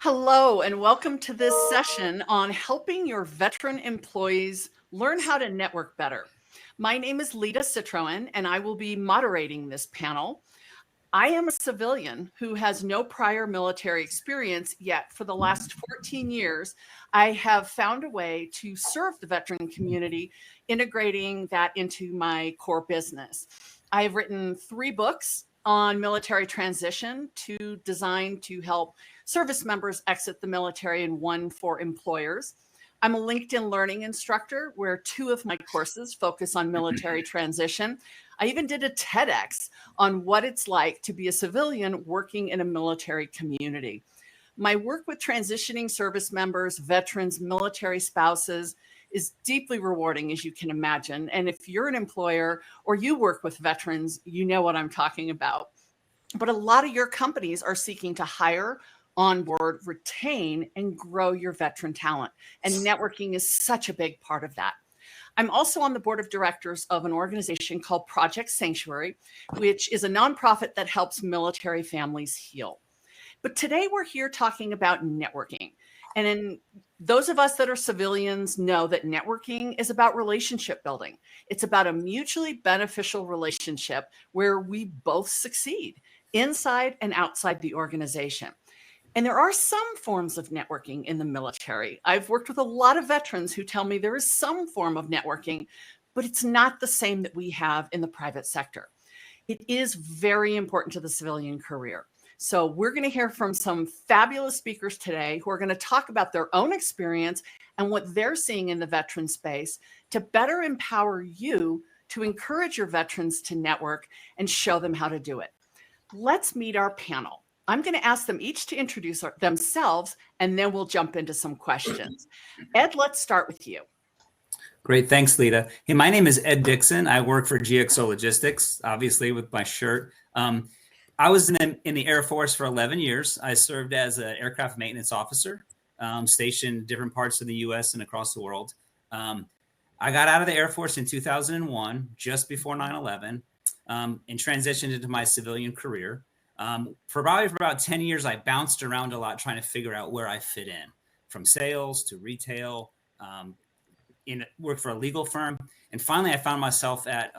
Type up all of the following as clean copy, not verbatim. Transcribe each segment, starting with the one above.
Hello, and welcome to this session on helping your veteran employees learn how to network better. My name is Lita Citroen, and I will be moderating this panel. I am a civilian who has no prior military experience, yet for the last 14 years, I have found a way to serve the veteran community, integrating that into my core business. I have written 3 books on military transition, 2 designed to help service members exit the military and 1 for employers. I'm a LinkedIn learning instructor where 2 of my courses focus on military transition. I even did a TEDx on what it's like to be a civilian working in a military community. My work with transitioning service members, veterans, military spouses is deeply rewarding, as you can imagine. And if you're an employer or you work with veterans, you know what I'm talking about. But a lot of your companies are seeking to hire, onboard, retain, and grow your veteran talent. And networking is such a big part of that. I'm also on the board of directors of an organization called Project Sanctuary, which is a nonprofit that helps military families heal. But today we're here talking about networking. And those of us that are civilians know that networking is about relationship building. It's about a mutually beneficial relationship where we both succeed inside and outside the organization. And there are some forms of networking in the military. I've worked with a lot of veterans who tell me there is some form of networking, but it's not the same that we have in the private sector. It is very important to the civilian career. So we're going to hear from some fabulous speakers today who are going to talk about their own experience and what they're seeing in the veteran space to better empower you to encourage your veterans to network and show them how to do it. Let's meet our panel. I'm going to ask them each to introduce themselves, and then we'll jump into some questions. Ed, let's start with you. Great. Thanks, Lita. Hey, my name is Ed Dixon. I work for GXO Logistics, obviously with my shirt. I was in the Air Force for 11 years. I served as an aircraft maintenance officer, stationed in different parts of the U.S. and across the world. I got out of the Air Force in 2001, just before 9/11, and transitioned into my civilian career. For about 10 years, I bounced around a lot trying to figure out where I fit in, from sales to retail, worked for a legal firm. And finally, I found myself at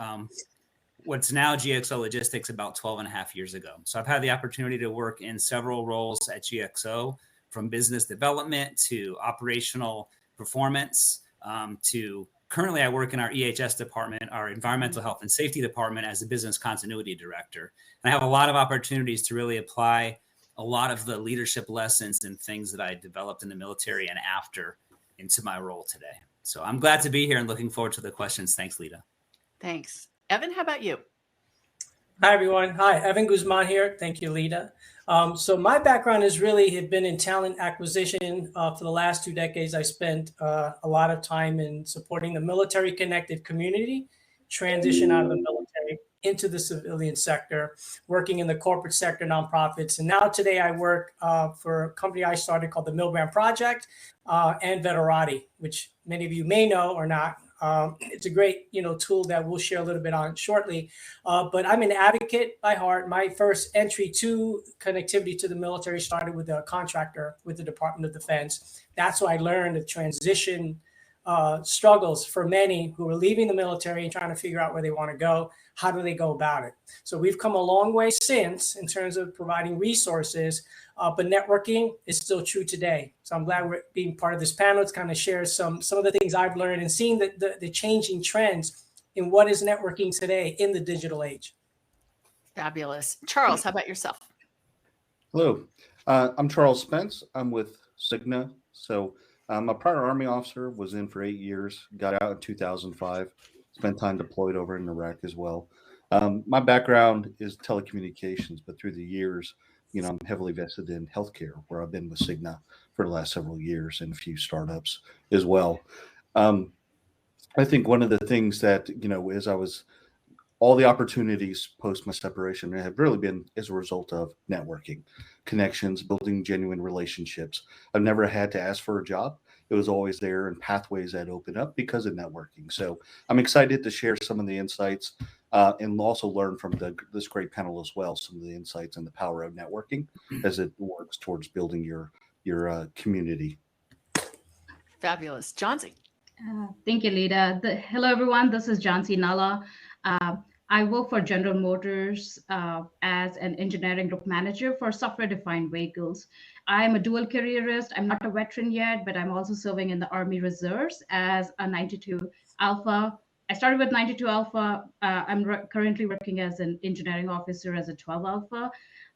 what's now GXO Logistics about 12 and a half years ago. So I've had the opportunity to work in several roles at GXO, from business development to operational performance to currently I work in our EHS department, our environmental health and safety department, as a business continuity director. And I have a lot of opportunities to really apply a lot of the leadership lessons and things that I developed in the military and after into my role today. So I'm glad to be here and looking forward to the questions. Thanks, Lita. Thanks. Evan, how about you? Hi, everyone. Hi, Evan Guzman here. Thank you, Lita. So my background has really been in talent acquisition. For the last 2 decades, I spent a lot of time in supporting the military-connected community, transition out of the military into the civilian sector, working in the corporate sector, nonprofits. And now today I work for a company I started called the Milbrand Project and Veterati, which many of you may know or not. It's a great, tool that we'll share a little bit on shortly. But I'm an advocate by heart. My first entry to connectivity to the military started with a contractor with the Department of Defense. That's why I learned the transition struggles for many who are leaving the military and trying to figure out where they want to go. How do they go about it? So we've come a long way since in terms of providing resources, but networking is still true today. So I'm glad we're being part of this panel to kind of share some of the things I've learned and seeing the changing trends in what is networking today in the digital age. Fabulous. Charles, how about yourself? Hello, I'm Charles Spence. I'm with Cigna. So I'm a prior Army officer, was in for 8 years, got out in 2005, spent time deployed over in Iraq as well. My background is telecommunications, but through the years, I'm heavily vested in healthcare, where I've been with Cigna for the last several years and a few startups as well. I think one of the things that, as I was all the opportunities post my separation have really been as a result of networking, connections, building genuine relationships. I've never had to ask for a job. It was always there, and pathways that open up because of networking. So I'm excited to share some of the insights and also learn from this great panel as well, some of the insights and the power of networking as it works towards building your your community. Fabulous. Johnsy. Thank you, Lida. Hello, everyone. This is Jansi Nalla. Uh, I work for General Motors as an engineering group manager for software-defined vehicles. I'm a dual careerist. I'm not a veteran yet, but I'm also serving in the Army Reserves as a 92 Alpha. I started with 92 Alpha. I'm currently working as an engineering officer as a 12 Alpha.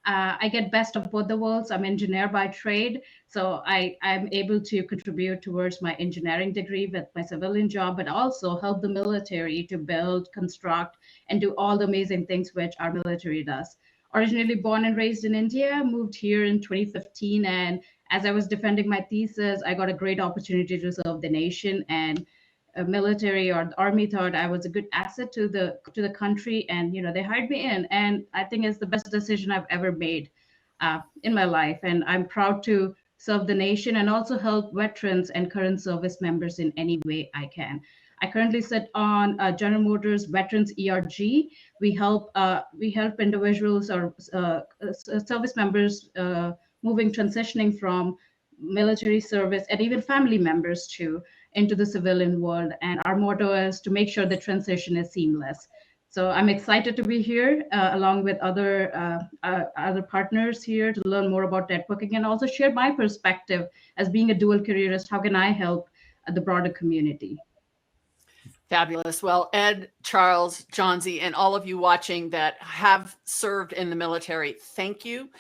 I get best of both the worlds. I'm an engineer by trade, so I'm able to contribute towards my engineering degree with my civilian job, but also help the military to build, construct, and do all the amazing things which our military does. Originally born and raised in India, moved here in 2015, and as I was defending my thesis, I got a great opportunity to serve the nation, and military or the army thought I was a good asset to the country, and they hired me in, and I think it's the best decision I've ever made in my life, and I'm proud to serve the nation and also help veterans and current service members in any way I can. I currently sit on General Motors Veterans ERG. We help individuals or service members moving, transitioning from military service, and even family members too, into the civilian world. And our motto is to make sure the transition is seamless. So I'm excited to be here along with other partners here to learn more about networking and also share my perspective as being a dual careerist. How can I help the broader community? Fabulous. Well, Ed, Charles, Johnsy, and all of you watching that have served in the military, thank you.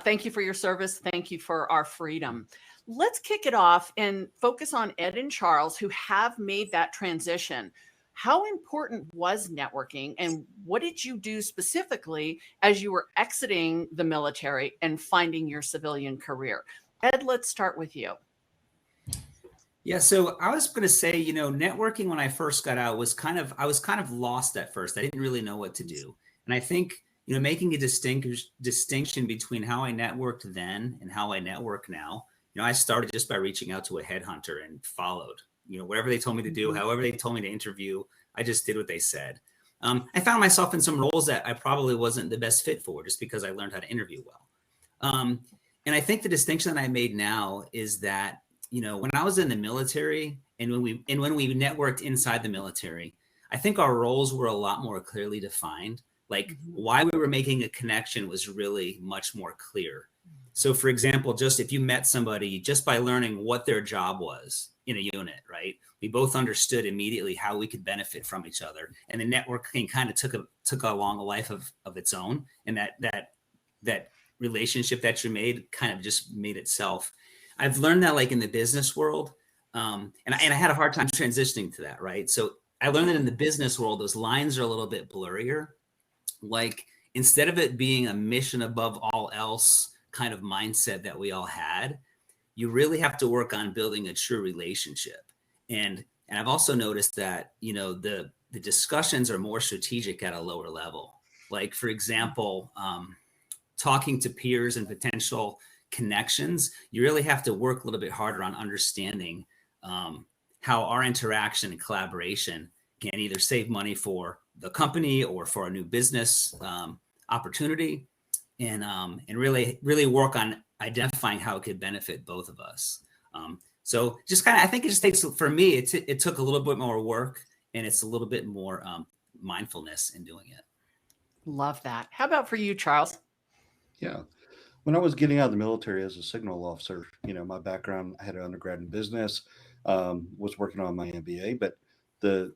Thank you for your service. Thank you for our freedom. Let's kick it off and focus on Ed and Charles, who have made that transition. How important was networking, and what did you do specifically as you were exiting the military and finding your civilian career? Ed, let's start with you. Yeah, so I was going to say, networking when I first got out was I was kind of lost at first. I didn't really know what to do. And I think, making a distinction between how I networked then and how I network now, I started just by reaching out to a headhunter and followed, whatever they told me to do, however they told me to interview, I just did what they said. I found myself in some roles that I probably wasn't the best fit for just because I learned how to interview well. And I think the distinction that I made now is that, when I was in the military and when we networked inside the military, I think our roles were a lot more clearly defined. Like why we were making a connection was really much more clear. So for example, just if you met somebody just by learning what their job was in a unit, right? We both understood immediately how we could benefit from each other. And the networking kind of took along a life of its own. And that relationship that you made kind of just made itself. I've learned that like in the business world, and I had a hard time transitioning to that, right? So I learned that in the business world, those lines are a little bit blurrier. Like instead of it being a mission above all else kind of mindset that we all had, you really have to work on building a true relationship. And I've also noticed that, the discussions are more strategic at a lower level. Like for example, talking to peers and potential connections, you really have to work a little bit harder on understanding how our interaction and collaboration can either save money for the company or for a new business opportunity, and really work on identifying how it could benefit both of us. So just kind of, I think it just takes, for me, it took a little bit more work, and it's a little bit more mindfulness in doing it. Love that. How about for you, Charles? Yeah. When I was getting out of the military as a signal officer, my background, I had an undergrad in business, was working on my MBA, but the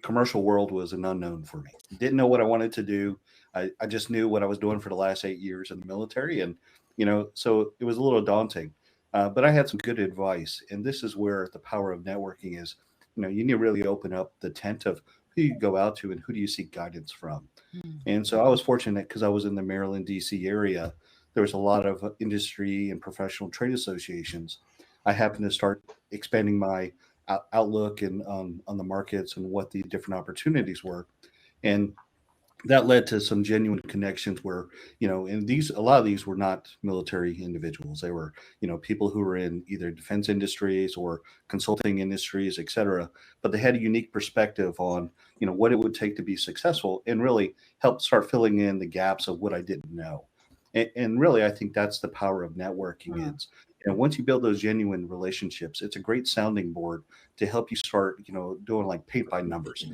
commercial world was an unknown for me. Didn't know what I wanted to do. I just knew what I was doing for the last 8 years in the military. And, so it was a little daunting, but I had some good advice. And this is where the power of networking is, you need to really open up the tent of who you go out to and who do you seek guidance from. And so I was fortunate because I was in the Maryland, DC area. There was a lot of industry and professional trade associations. I happened to start expanding my outlook and on the markets and what the different opportunities were. And that led to some genuine connections where, and a lot of these were not military individuals. They were, people who were in either defense industries or consulting industries, et cetera. But they had a unique perspective on, what it would take to be successful and really help start filling in the gaps of what I didn't know. And really, I think that's the power of networking. once you build those genuine relationships, it's a great sounding board to help you start, doing like paint by numbers,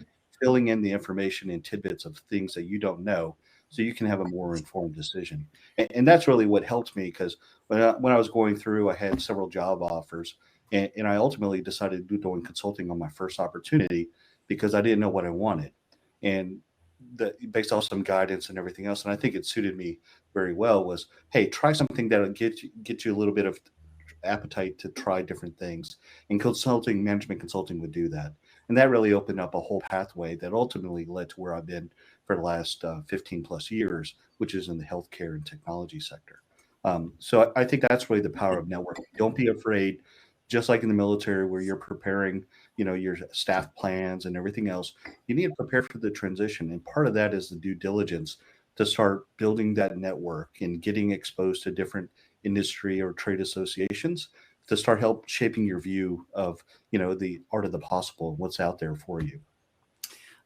filling in the information and tidbits of things that you don't know, so you can have a more informed decision. And that's really what helped me, because when I was going through, I had several job offers, and I ultimately decided to do doing consulting on my first opportunity because I didn't know what I wanted. And based off some guidance and everything else, and I think it suited me very well, was, hey, try something that'll get you a little bit of appetite to try different things. And management consulting would do that. And that really opened up a whole pathway that ultimately led to where I've been for the last 15 plus years, which is in the healthcare and technology sector. So I think that's really the power of networking. Don't be afraid, just like in the military where you're preparing, your staff plans and everything else, you need to prepare for the transition. And part of that is the due diligence to start building that network and getting exposed to different industry or trade associations to start help shaping your view of, the art of the possible and what's out there for you.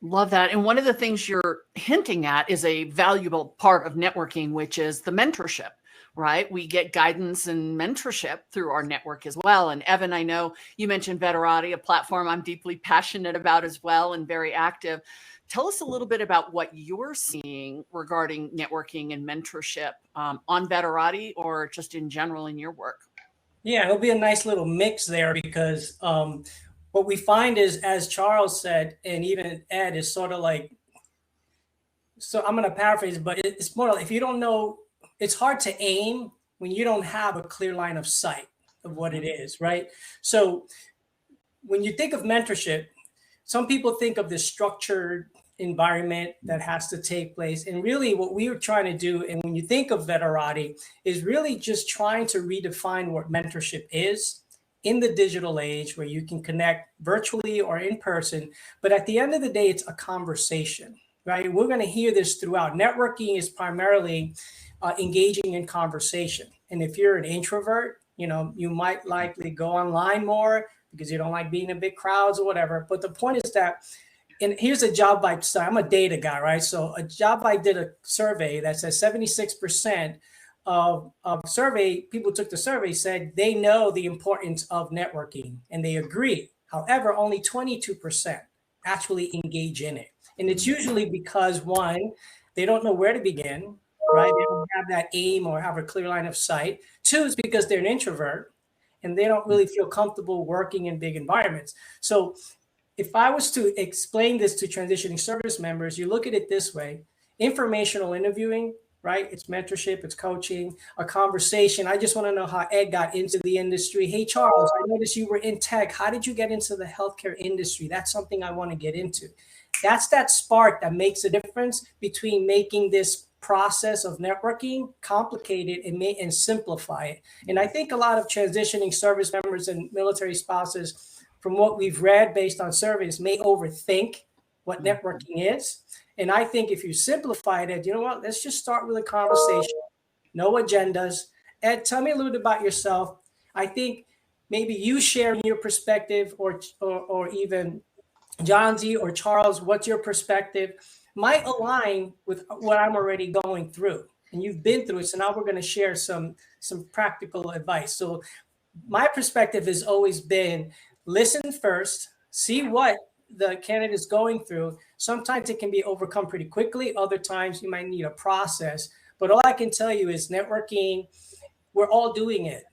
Love that. And one of the things you're hinting at is a valuable part of networking, which is the mentorship, right? We get guidance and mentorship through our network as well. And Evan, I know you mentioned Veterati, a platform I'm deeply passionate about as well and very active. Tell us a little bit about what you're seeing regarding networking and mentorship on Veterati or just in general in your work. Yeah, it'll be a nice little mix there because what we find is, as Charles said, and even Ed, is sort of like, so I'm going to paraphrase, but it's more like, if you don't know, it's hard to aim when you don't have a clear line of sight of what it is, right? So when you think of mentorship, some people think of this structured environment that has to take place. And really what we were trying to do, and when you think of Veterati, is really just trying to redefine what mentorship is in the digital age, where you can connect virtually or in person. But at the end of the day, it's a conversation, right? We're going to hear this throughout. Networking is primarily engaging in conversation. And if you're an introvert, you might likely go online more because you don't like being in big crowds or whatever. But the point is that, and here's a job I study. I'm a data guy, right? So a job I did a survey that says 76% of survey people took the survey said they know the importance of networking and they agree. However, only 22% actually engage in it. And it's usually because, one, they don't know where to begin, right? They don't have that aim or have a clear line of sight. Two is because they're an introvert and they don't really feel comfortable working in big environments. So if I was to explain this to transitioning service members, you look at it this way: informational interviewing, right? It's mentorship, it's coaching, a conversation. I just want to know how Ed got into the industry. Hey, Charles, I noticed you were in tech. How did you get into the healthcare industry? That's something I want to get into. That's that spark that makes a difference between making this process of networking complicated and simplify it. And I think a lot of transitioning service members and military spouses, from what we've read based on surveys, may overthink what networking is. And I think if you simplify it, you know what, let's just start with a conversation, no agendas. Ed, tell me a little bit about yourself. I think maybe you sharing your perspective, or even John Z or Charles, what's your perspective, might align with what I'm already going through. And you've been through it. So now we're going to share some practical advice. So my perspective has always been, listen first, see what the candidate is going through. Sometimes it can be overcome pretty quickly. Other times you might need a process. But all I can tell you is networking, we're all doing it.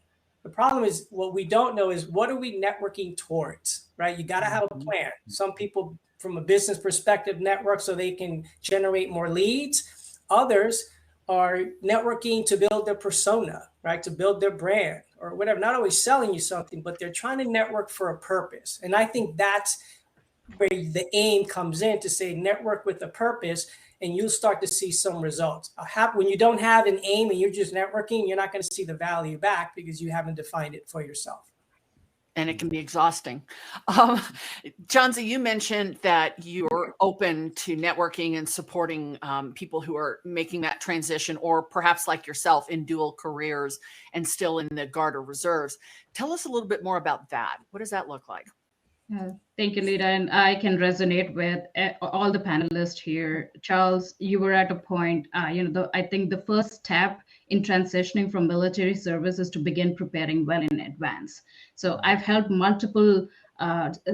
The problem is, what we don't know is, what are we networking towards, right? You got to have a plan. Some people, from a business perspective, network so they can generate more leads. Others are networking to build their persona, right? To build their brand or whatever. Not always selling you something, but they're trying to network for a purpose. And I think that's where the aim comes in, to say network with a purpose, and you'll start to see some results. When you don't have an aim and you're just networking, you're not going to see the value back because you haven't defined it for yourself. And it can be exhausting. John Z, you mentioned that you're open to networking and supporting people who are making that transition, or perhaps like yourself in dual careers and still in the Guard or Reserves. Tell us a little bit more about that. What does that look like? Thank you, Lita. And I can resonate with all the panelists here. Charles, you were at a point, I think the first step in transitioning from military services to begin preparing well in advance. So I've helped multiple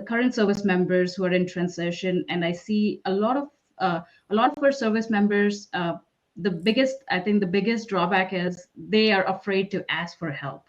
current service members who are in transition, and I see a lot of our service members. I think the biggest drawback is they are afraid to ask for help,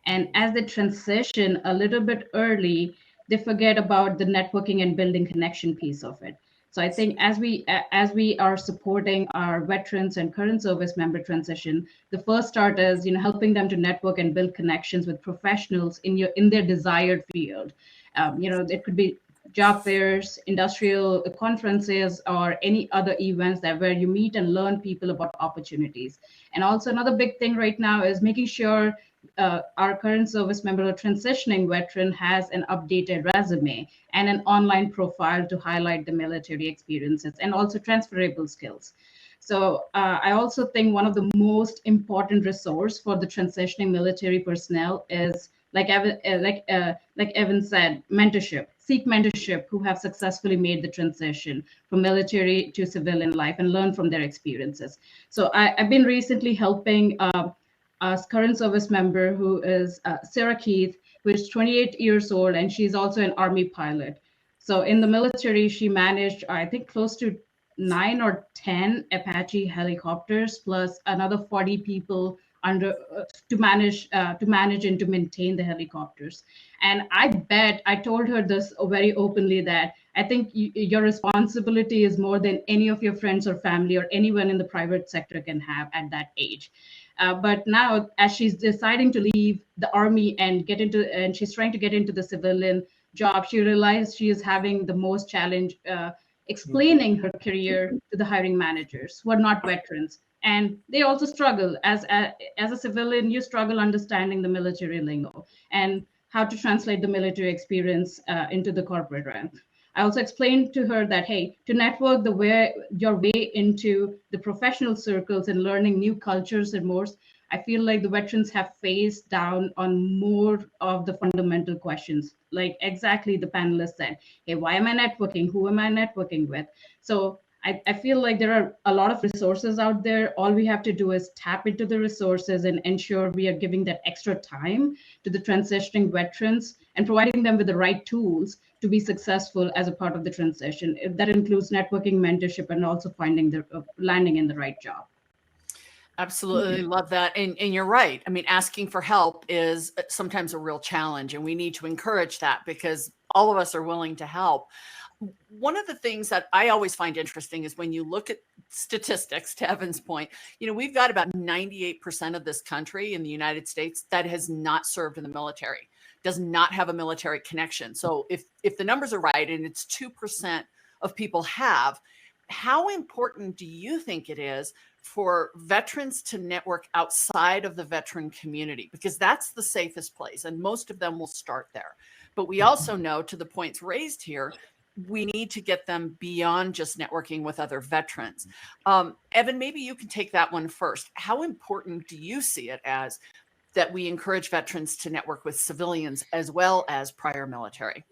and as they transition a little bit early, they forget about the networking and building connection piece of it. So I think as we are supporting our veterans and current service member transition, the first start is helping them to network and build connections with professionals in their desired field. It could be job fairs, industrial conferences, or any other events that where you meet and learn people about opportunities. And also another big thing right now is making sure our current service member or transitioning veteran has an updated resume and an online profile to highlight the military experiences and also transferable skills. So I also think one of the most important resource for the transitioning military personnel is like Evan said, mentorship. Seek mentorship who have successfully made the transition from military to civilian life and learn from their experiences. So I've been recently helping a current service member who is Sarah Keith, who is 28 years old, and she's also an Army pilot. So in the military, she managed, I think, close to 9 or 10 Apache helicopters, plus another 40 people under to manage and to maintain the helicopters. And I told her this very openly, that I think your responsibility is more than any of your friends or family or anyone in the private sector can have at that age. But now, as she's deciding to leave the Army and she's trying to get into the civilian job, she realized she is having the most challenge explaining her career to the hiring managers who are not veterans. And they also struggle as a civilian. You struggle understanding the military lingo and how to translate the military experience into the corporate realm. I also explained to her that, hey, to network your way into the professional circles and learning new cultures and more, I feel like the veterans have faced down on more of the fundamental questions, like exactly the panelists said. Hey, why am I networking? Who am I networking with? So I feel like there are a lot of resources out there. All we have to do is tap into the resources and ensure we are giving that extra time to the transitioning veterans and providing them with the right tools to be successful as a part of the transition. That includes networking, mentorship, and also landing in the right job. Absolutely love that. And you're right. I mean, asking for help is sometimes a real challenge, and we need to encourage that because all of us are willing to help. One of the things that I always find interesting is when you look at statistics, to Evan's point, we've got about 98% of this country in the United States that has not served in the military, does not have a military connection. So if the numbers are right and it's 2% of people have, how important do you think it is for veterans to network outside of the veteran community? Because that's the safest place, and most of them will start there. But we also know, to the points raised here, we need to get them beyond just networking with other veterans. Evan, maybe you can take that one first. How important do you see it as that we encourage veterans to network with civilians as well as prior military?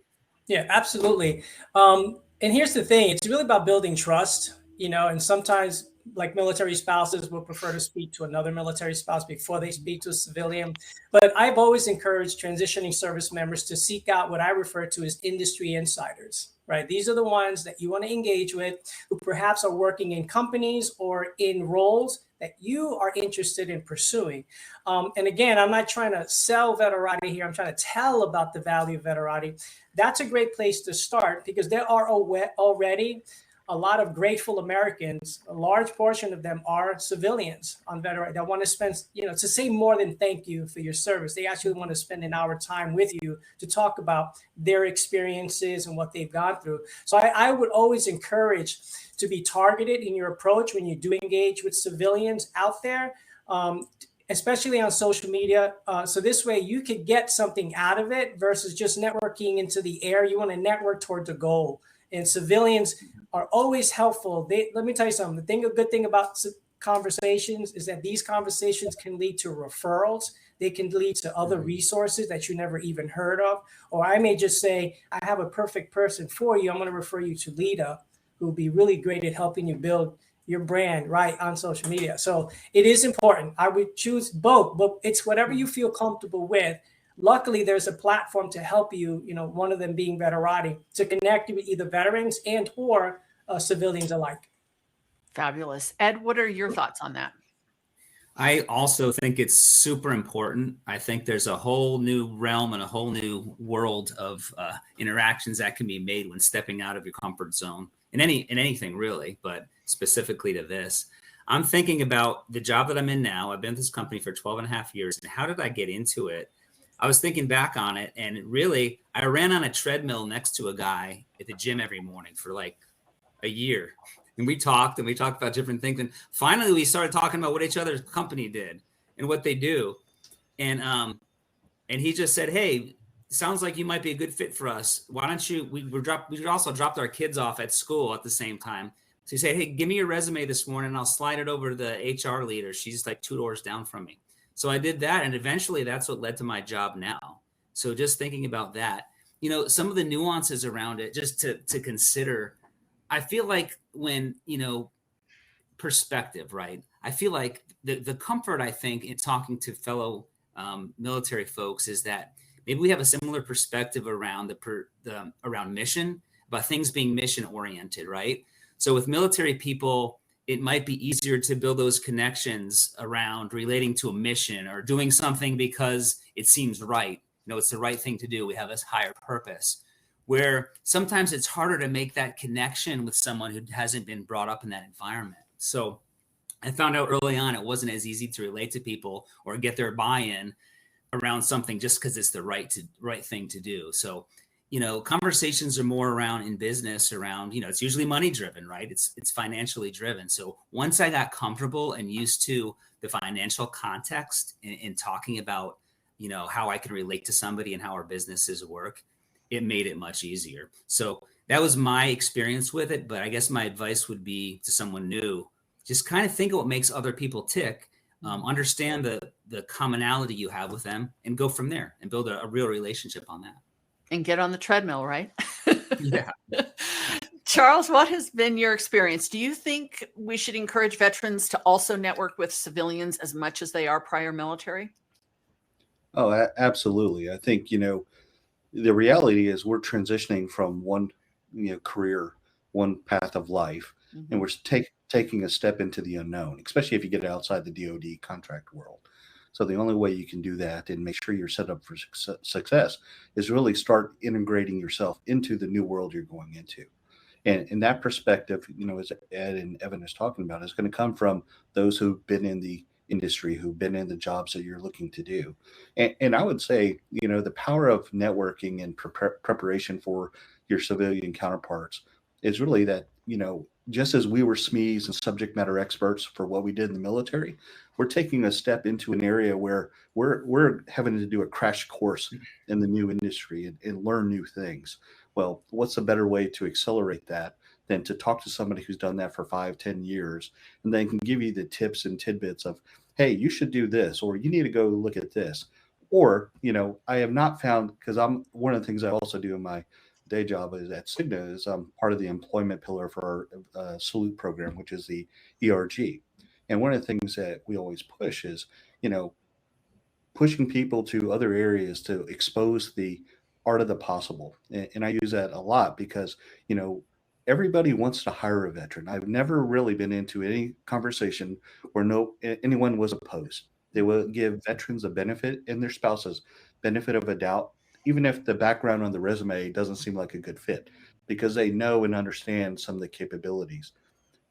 Yeah, absolutely. And here's the thing, it's really about building trust, and sometimes like military spouses will prefer to speak to another military spouse before they speak to a civilian. But I've always encouraged transitioning service members to seek out what I refer to as industry insiders, right? These are the ones that you want to engage with, who perhaps are working in companies or in roles that you are interested in pursuing. And again, I'm not trying to sell Veterati here. I'm trying to tell about the value of Veterati. That's a great place to start because there are already a lot of grateful Americans. A large portion of them are civilians on Veterati that want to spend, to say more than thank you for your service. They actually want to spend an hour time with you to talk about their experiences and what they've gone through. So I would always encourage to be targeted in your approach when you do engage with civilians out there, especially on social media. So this way you could get something out of it versus just networking into the air. You want to network towards a goal. And civilians are always helpful. Let me tell you something. A good thing about conversations is that these conversations can lead to referrals. They can lead to other resources that you never even heard of. Or I may just say, I have a perfect person for you. I'm going to refer you to Lita, who will be really great at helping you build your brand right on social media. So it is important. I would choose both, but it's whatever you feel comfortable with. Luckily, there's a platform to help you, one of them being Veterati, to connect you with either veterans and or civilians alike. Fabulous. Ed, what are your thoughts on that? I also think it's super important. I think there's a whole new realm and a whole new world of interactions that can be made when stepping out of your comfort zone in anything really, but specifically to this. I'm thinking about the job that I'm in now. I've been at this company for 12 and a half years. And how did I get into it? I was thinking back on it, and really, I ran on a treadmill next to a guy at the gym every morning for like a year. And we talked about different things. And finally we started talking about what each other's company did and what they do. And he just said, "Hey, sounds like you might be a good fit for us. Why don't you, we also dropped our kids off at school at the same time. So he said, "Hey, give me your resume this morning and I'll slide it over to the HR leader. She's like 2 doors down from me." So I did that. And eventually that's what led to my job now. So just thinking about that, some of the nuances around it, just to consider, I feel like when, perspective, right? I feel like the comfort, I think, in talking to fellow military folks is that maybe we have a similar perspective around around mission, about things being mission oriented, right? So with military people, it might be easier to build those connections around relating to a mission or doing something because it seems right. It's the right thing to do. We have this higher purpose, where sometimes it's harder to make that connection with someone who hasn't been brought up in that environment. So I found out early on it wasn't as easy to relate to people or get their buy-in around something just because it's the right thing to do. So, conversations are more around in business around, it's usually money driven, right? It's financially driven. So once I got comfortable and used to the financial context in talking about, how I could relate to somebody and how our businesses work, it made it much easier. So that was my experience with it. But I guess my advice would be to someone new, just kind of think of what makes other people tick, understand the commonality you have with them, and go from there and build a real relationship on that. And get on the treadmill, right? Yeah. Charles, what has been your experience? Do you think we should encourage veterans to also network with civilians as much as they are prior military? Oh, absolutely. I think, the reality is we're transitioning from one, career, one path of life, and we're taking a step into the unknown, especially if you get outside the DoD contract world. So the only way you can do that and make sure you're set up for success is really start integrating yourself into the new world you're going into. And in that perspective, as Ed and Evan is talking about, is going to come from those who've been in the industry, who've been in the jobs that you're looking to do. And I would say, the power of networking and preparation for your civilian counterparts is really that, just as we were SMEs and subject matter experts for what we did in the military, we're taking a step into an area where we're having to do a crash course in the new industry and learn new things. Well, what's a better way to accelerate that than to talk to somebody who's done that for 5-10 years, and they can give you the tips and tidbits of, hey, you should do this, or you need to go look at this. Or, I have not found, because I'm one of the things I also do in my day job is at Cigna is I'm part of the employment pillar for our Salute program, which is the ERG. And one of the things that we always push is, pushing people to other areas to expose the art of the possible. And I use that a lot because, everybody wants to hire a veteran. I've never really been into any conversation where anyone was opposed. They will give veterans a benefit and their spouses benefit of a doubt, even if the background on the resume doesn't seem like a good fit, because they know and understand some of the capabilities.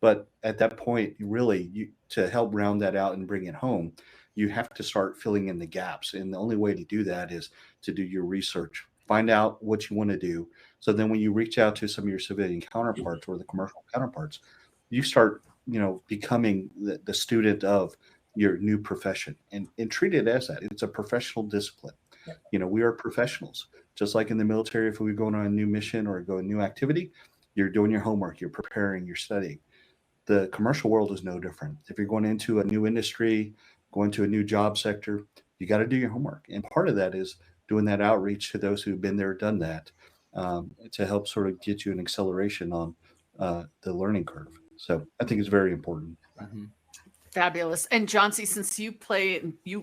But at that point, to help round that out and bring it home, you have to start filling in the gaps. And the only way to do that is to do your research, find out what you want to do. So then when you reach out to some of your civilian counterparts or the commercial counterparts, you start, becoming the student of your new profession and treat it as that. It's a professional discipline. We are professionals. Just like in the military, if we go on a new mission or go a new activity, you're doing your homework, you're preparing, you're studying. The commercial world is no different. If you're going into a new industry, going to a new job sector, you got to do your homework. And part of that is doing that outreach to those who've been there, done that, to help sort of get you an acceleration on the learning curve. So I think it's very important. Mhm. Fabulous. And Johnsy, since you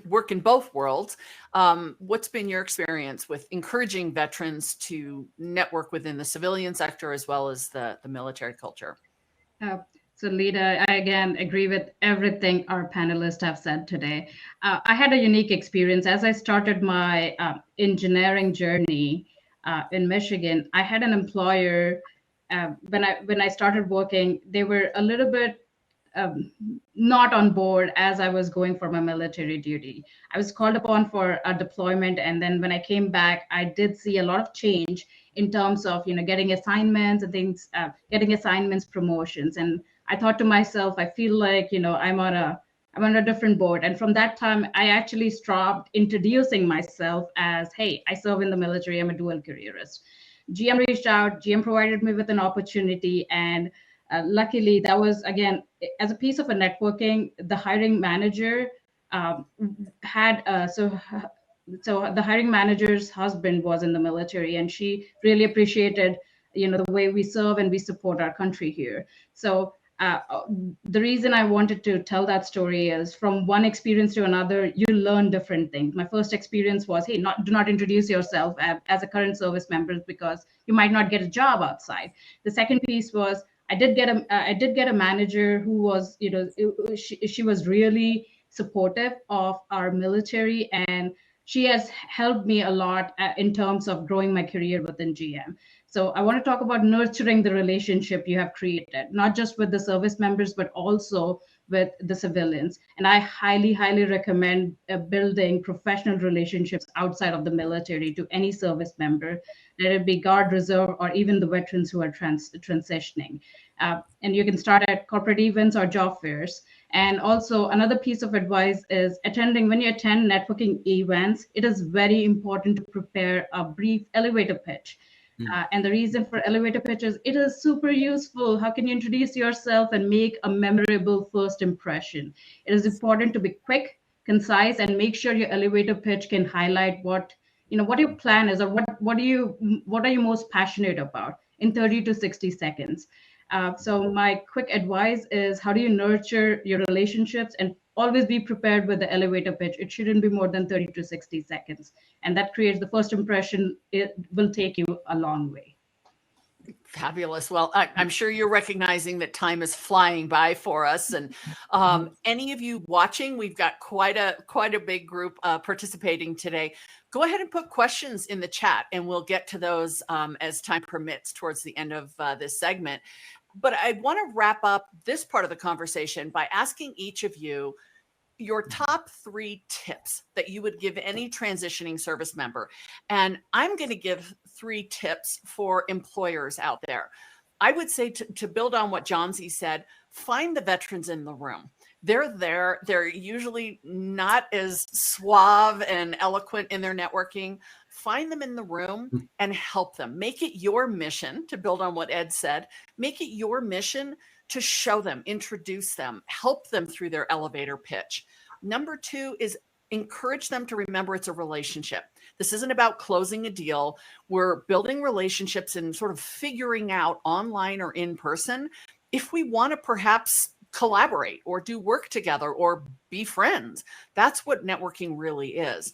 work in both worlds, what's been your experience with encouraging veterans to network within the civilian sector as well as the military culture? Uh, so, Lita, I again agree with everything our panelists have said today. I had a unique experience as I started my engineering journey in Michigan. I had an employer when I started working. They were a little bit um, not on board as I was going for my military duty. I was called upon for a deployment, and then when I came back, I did see a lot of change in terms of getting assignments and things, getting assignments, promotions. And I thought to myself, I feel like I'm on a different board. And from that time, I actually stopped introducing myself as, hey, I serve in the military. I'm a dual careerist. GM reached out. GM provided me with an opportunity, and luckily, that was again as a piece of a networking. The hiring manager um, had so the hiring manager's husband was in the military, and she really appreciated the way we serve and we support our country here. So uh, the reason I wanted to tell that story is from one experience to another, you learn different things. My first experience was, hey, do not introduce yourself as a current service member because you might not get a job outside. The second piece was I did get a manager who was, she was really supportive of our military, and she has helped me a lot in terms of growing my career within GM. So I want to talk about nurturing the relationship you have created, not just with the service members, but also with the civilians. And I highly, highly recommend building professional relationships outside of the military to any service member, let it be Guard, Reserve, or even the veterans who are transitioning. And you can start at corporate events or job fairs. And also another piece of advice is when you attend networking events, it is very important to prepare a brief elevator pitch. And the reason for elevator pitches, it is super useful. How can you introduce yourself and make a memorable first impression? It is important to be quick, concise, and make sure your elevator pitch can highlight what your plan is, or what are you most passionate about in 30 to 60 seconds. So my quick advice is, how do you nurture your relationships, and always be prepared with the elevator pitch. It shouldn't be more than 30 to 60 seconds. And that creates the first impression. It will take you a long way. Fabulous. Well, I'm sure you're recognizing that time is flying by for us. And any of you watching, we've got quite a big group participating today. Go ahead and put questions in the chat, and we'll get to those as time permits towards the end of this segment. But I want to wrap up this part of the conversation by asking each of you your top 3 tips that you would give any transitioning service member. And I'm going to give 3 tips for employers out there. I would say to build on what Johnsy said, find the veterans in the room. They're there. They're usually not as suave and eloquent in their networking. Find them in the room and help them. Make it your mission, to build on what Ed said, make it your mission to show them, introduce them, help them through their elevator pitch. Number 2 is encourage them to remember it's a relationship. This isn't about closing a deal. We're building relationships and sort of figuring out online or in person if we want to perhaps collaborate or do work together or be friends. That's what networking really is.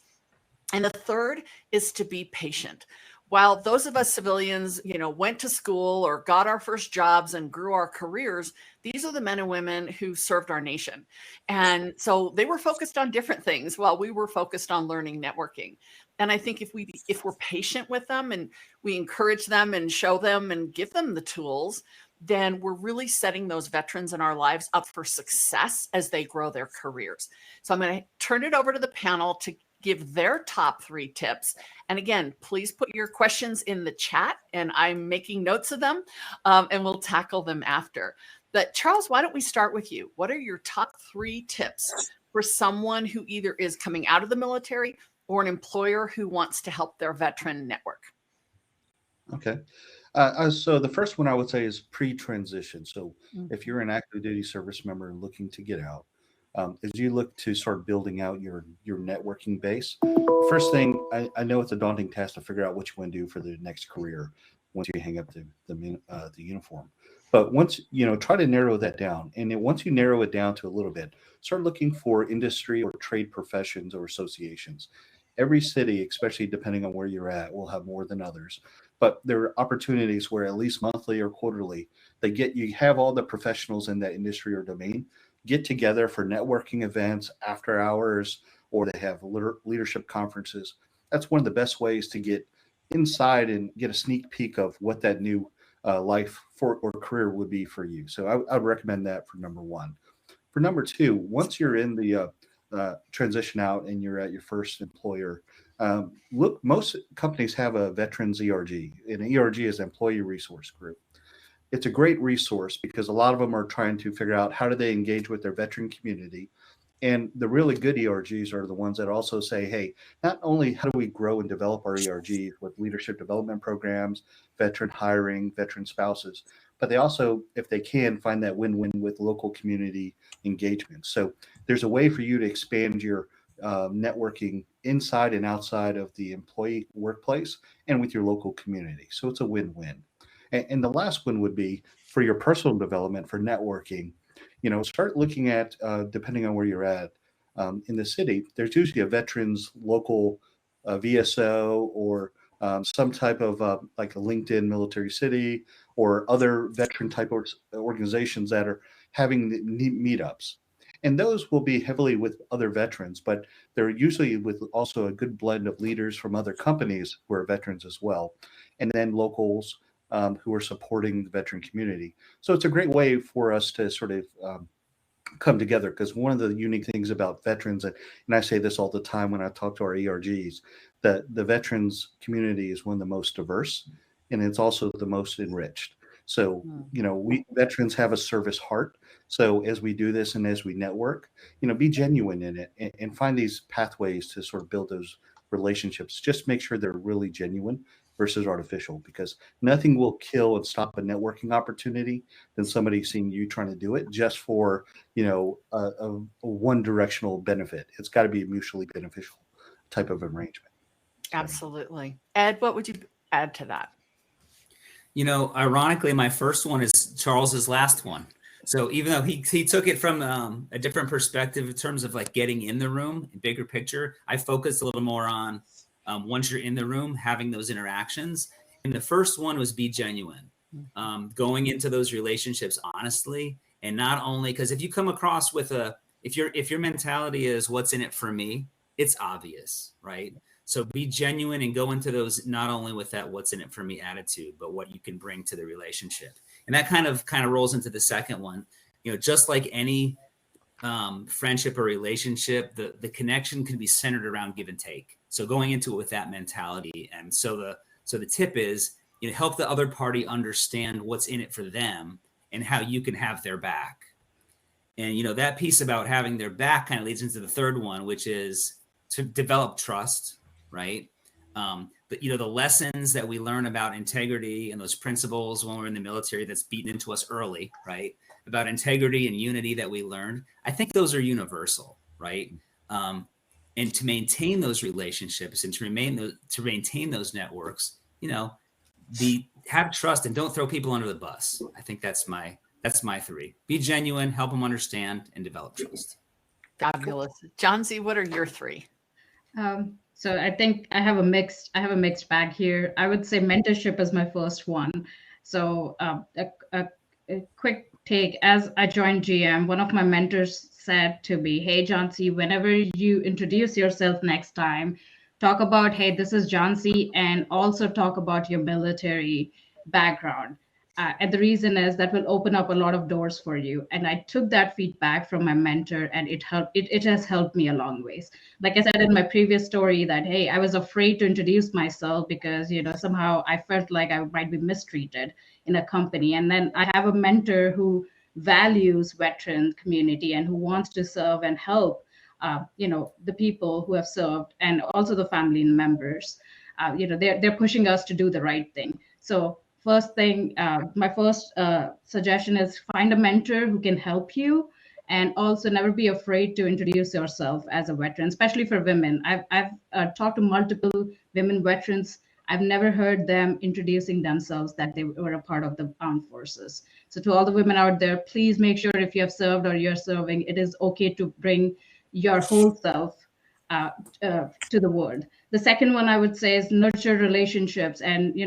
And the third is to be patient. While those of us civilians, went to school or got our first jobs and grew our careers, these are the men and women who served our nation. And so they were focused on different things while we were focused on learning networking. And I think if we're patient with them and we encourage them and show them and give them the tools, then we're really setting those veterans in our lives up for success as they grow their careers. So I'm going to turn it over to the panel to give their top 3 tips. And again, please put your questions in the chat, and I'm making notes of them, and we'll tackle them after. But Charles, why don't we start with you? What are your top 3 tips for someone who either is coming out of the military or an employer who wants to help their veteran network? Okay. So the first one I would say is pre-transition. So if you're an active duty service member looking to get out, as you look to start building out your networking base, first thing, I know it's a daunting task to figure out what you want to do for the next career once you hang up the uniform. But once, try to narrow that down. And then once you narrow it down to a little bit, start looking for industry or trade professions or associations. Every city, especially depending on where you're at, will have more than others. But there are opportunities where at least monthly or quarterly, you have all the professionals in that industry or domain get together for networking events, after hours, or they have leadership conferences. That's one of the best ways to get inside and get a sneak peek of what that new life for or career would be for you. So I would recommend that for number one. For number two, once you're in the transition out and you're at your first employer, look, most companies have a veterans ERG, and ERG is Employee Resource Group. It's a great resource because a lot of them are trying to figure out how do they engage with their veteran community. And the really good ERGs are the ones that also say, hey, not only how do we grow and develop our ERGs with leadership development programs, veteran hiring, veteran spouses, but they also, if they can, find that win-win with local community engagement. So there's a way for you to expand your networking inside and outside of the employee workplace and with your local community. So it's a win-win. And the last one would be for your personal development, for networking. Start looking at, depending on where you're at in the city, there's usually a veterans local VSO or some type of like a LinkedIn Military City or other veteran type of organizations that are having the meetups. And those will be heavily with other veterans, but they're usually with also a good blend of leaders from other companies who are veterans as well, and then locals who are supporting the veteran community. So it's a great way for us to sort of come together, because one of the unique things about veterans, and I say this all the time when I talk to our ERGs, that the veterans community is one of the most diverse, and it's also the most enriched. So, we veterans have a service heart. So as we do this and as we network, be genuine in it and find these pathways to sort of build those relationships. Just make sure they're really genuine versus artificial, because nothing will kill and stop a networking opportunity than somebody seeing you trying to do it just for, a one directional benefit. It's got to be a mutually beneficial type of arrangement. Absolutely. Ed, what would you add to that? Ironically, my first one is Charles's last one. So even though he took it from a different perspective in terms of like getting in the room, bigger picture, I focused a little more on once you're in the room, having those interactions. And the first one was be genuine, going into those relationships honestly. And not only because if you come across with if your mentality is what's in it for me, it's obvious, right? So be genuine and go into those not only with that what's in it for me attitude, but what you can bring to the relationship. And that kind of rolls into the second one. Just like any friendship or relationship, the connection can be centered around give and take. So going into it with that mentality. And so the tip is, help the other party understand what's in it for them and how you can have their back. And, that piece about having their back kind of leads into the third one, which is to develop trust, right? But, the lessons that we learn about integrity and those principles when we're in the military that's beaten into us early, right? About integrity and unity that we learned, I think those are universal, right? And to maintain those relationships and to maintain those networks, have trust and don't throw people under the bus. I think that's my three. Be genuine, help them understand, and develop trust. Fabulous. John Z., what are your three? So I think I have a mixed bag here. I would say mentorship is my first one. So a quick take, as I joined GM, one of my mentors said to me, hey, John C., whenever you introduce yourself next time, talk about, hey, this is John C., and also talk about your military background. And the reason is that will open up a lot of doors for you. And I took that feedback from my mentor, and it has helped me a long ways. Like I said in my previous story that, hey, I was afraid to introduce myself because, somehow I felt like I might be mistreated in a company. And then I have a mentor who values veteran community and who wants to serve and help, the people who have served and also the family members. They're pushing us to do the right thing. So first thing, my first suggestion is find a mentor who can help you, and also never be afraid to introduce yourself as a veteran, especially for women. I've talked to multiple women veterans I've never heard them introducing themselves that they were a part of the armed forces. So to all the women out there, please make sure if you have served or you're serving, it is okay to bring your whole self uh, to the world. The second one I would say is nurture relationships. And,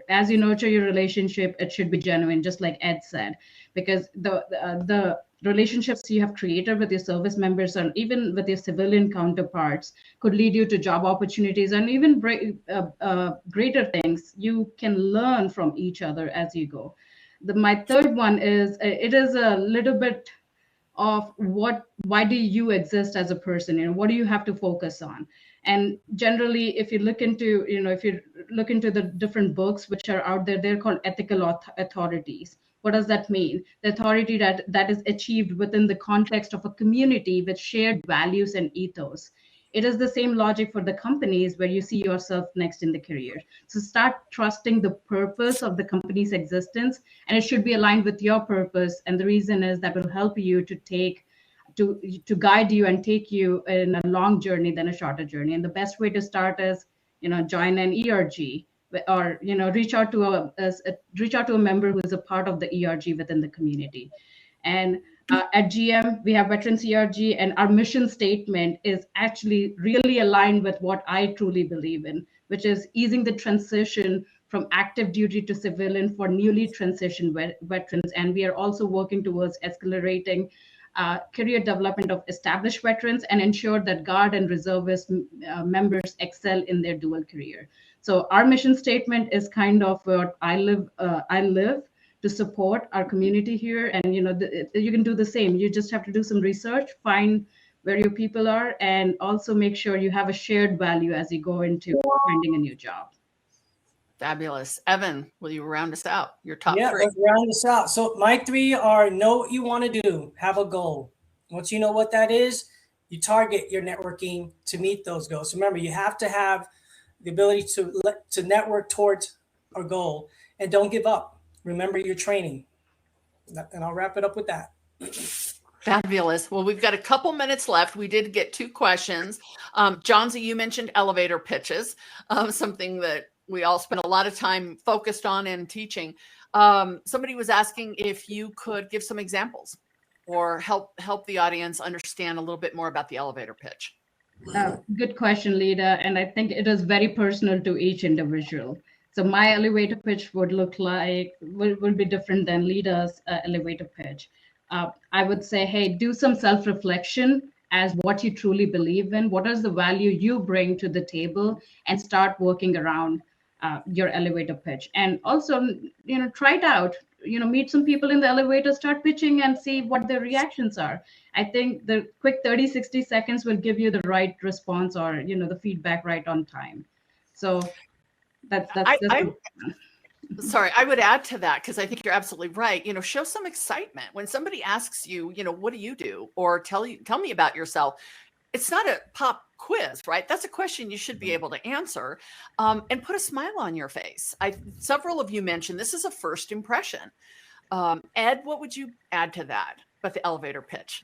as you nurture your relationship, it should be genuine, just like Ed said, because the relationships you have created with your service members and even with your civilian counterparts could lead you to job opportunities and even greater things. You can learn from each other as you go. My third one is it is a little bit of why do you exist as a person, what do you have to focus on. And generally, if you look into the different books which are out there, they're called ethical authorities. What does that mean? The authority that is achieved within the context of a community with shared values and ethos. It is the same logic for the companies where you see yourself next in the career. So start trusting the purpose of the company's existence, and it should be aligned with your purpose. And the reason is that will help you to guide you and take you in a long journey than a shorter journey. And the best way to start is, join an ERG, or reach out to a member who is a part of the ERG within the community. And at GM, we have Veterans ERG, and our mission statement is actually really aligned with what I truly believe in, which is easing the transition from active duty to civilian for newly transitioned veterans. And we are also working towards accelerating career development of established veterans and ensure that Guard and Reservist members excel in their dual career. So our mission statement is kind of what I live to support our community here. And you can do the same. You just have to do some research, find where your people are, and also make sure you have a shared value as you go into finding a new job. Fabulous. Evan, will you round us out? Your top Yeah, three. let's round this out. So my three are: know what you want to do, have a goal. Once you know what that is, you target your networking to meet those goals. So remember, you have to have the ability to network towards a goal, and don't give up. Remember your training. And I'll wrap it up with that. Fabulous. Well, we've got a couple minutes left. We did get two questions. Johnsy, you mentioned elevator pitches, something that we all spend a lot of time focused on and teaching. Somebody was asking if you could give some examples or help the audience understand a little bit more about the elevator pitch. Good question, Lida. And I think it is very personal to each individual. So my elevator pitch would be different than Lida's elevator pitch. I would say, hey, do some self-reflection as what you truly believe in. What is the value you bring to the table, and start working around your elevator pitch. And also, try it out. Meet some people in the elevator, start pitching, and see what their reactions are. I think the quick 30-60 seconds will give you the right response, or the feedback right on time. So that's sorry, I would add to that, because I think you're absolutely right. Show some excitement when somebody asks you, what do you do, or tell me about yourself. It's not a pop quiz, right? That's a question you should be able to answer, and put a smile on your face. Several of you mentioned this is a first impression. Ed, what would you add to that about the elevator pitch?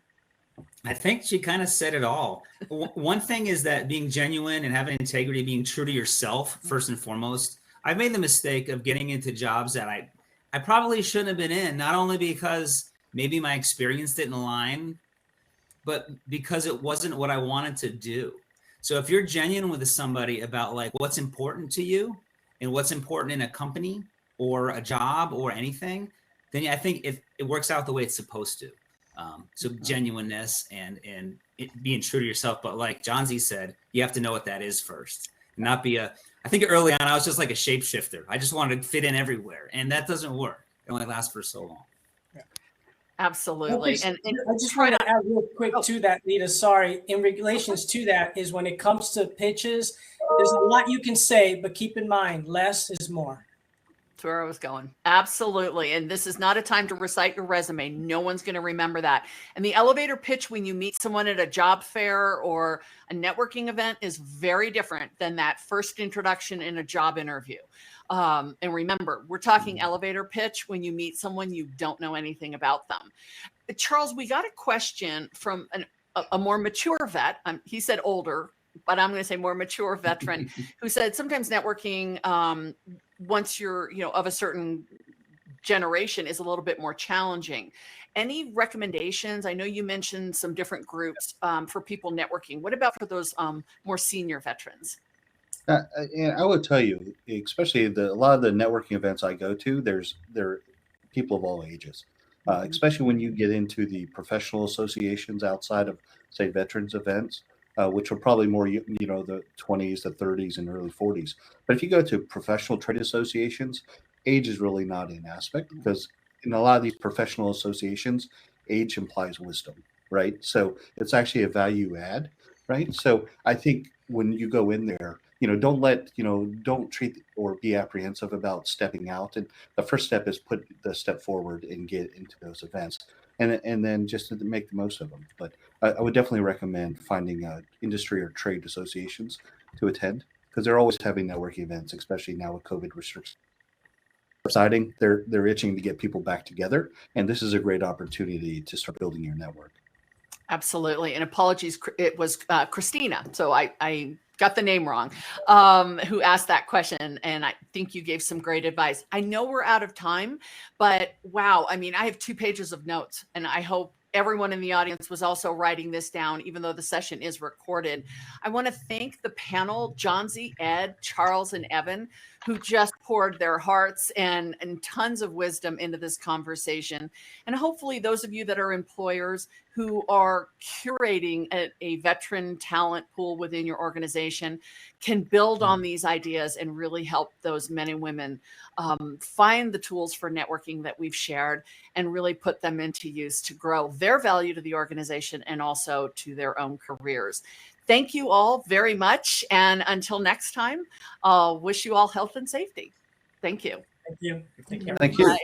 I think she kind of said it all. One thing is that being genuine and having integrity, being true to yourself, first and foremost. I've made the mistake of getting into jobs that I probably shouldn't have been in, not only because maybe my experience didn't align, but because it wasn't what I wanted to do. So if you're genuine with somebody about like what's important to you and what's important in a company or a job or anything, then I think it works out the way it's supposed to. So genuineness and being true to yourself. But like Johnsy said, you have to know what that is first. And not be I think early on I was just like a shapeshifter. I just wanted to fit in everywhere, and that doesn't work. It only lasts for so long. Absolutely. And I just want to add real quick to that, Lita. Sorry. In relations to that is when it comes to pitches, there's a lot you can say, but keep in mind, less is more. That's where I was going. Absolutely. And this is not a time to recite your resume. No one's going to remember that. And the elevator pitch when you meet someone at a job fair or a networking event is very different than that first introduction in a job interview. And remember, we're talking elevator pitch when you meet someone you don't know anything about them. Charles, we got a question from a more mature vet. He said older. but I'm going to say more mature veteran who said sometimes networking, once you're, of a certain generation, is a little bit more challenging. Any recommendations? I know you mentioned some different groups for people networking. What about for those more senior veterans? And I would tell you, especially a lot of the networking events I go to, there are people of all ages, especially when you get into the professional associations outside of, say, veterans events, which are probably more, the 20s, the 30s, and early 40s. But if you go to professional trade associations, age is really not an aspect because in a lot of these professional associations, age implies wisdom, right? So it's actually a value add, right? So I think when you go in there, don't treat or be apprehensive about stepping out. And the first step is put the step forward and get into those events, and then just to make the most of them. But I would definitely recommend finding industry or trade associations to attend because they're always having networking events, especially now with COVID restrictions subsiding. They're itching to get people back together, and this is a great opportunity to start building your network. Absolutely. And apologies, it was Christina. So I got the name wrong, who asked that question. And I think you gave some great advice. I know we're out of time, but wow. I mean, I have 2 pages of notes, and I hope everyone in the audience was also writing this down, even though the session is recorded. I want to thank the panel, John Z, Ed, Charles, and Evan, who just poured their hearts and tons of wisdom into this conversation. And hopefully those of you that are employers who are curating a veteran talent pool within your organization can build on these ideas and really help those men and women find the tools for networking that we've shared and really put them into use to grow their value to the organization and also to their own careers. Thank you all very much. And until next time, wish you all health and safety. Thank you. Thank you. Take care. Thank you. Bye.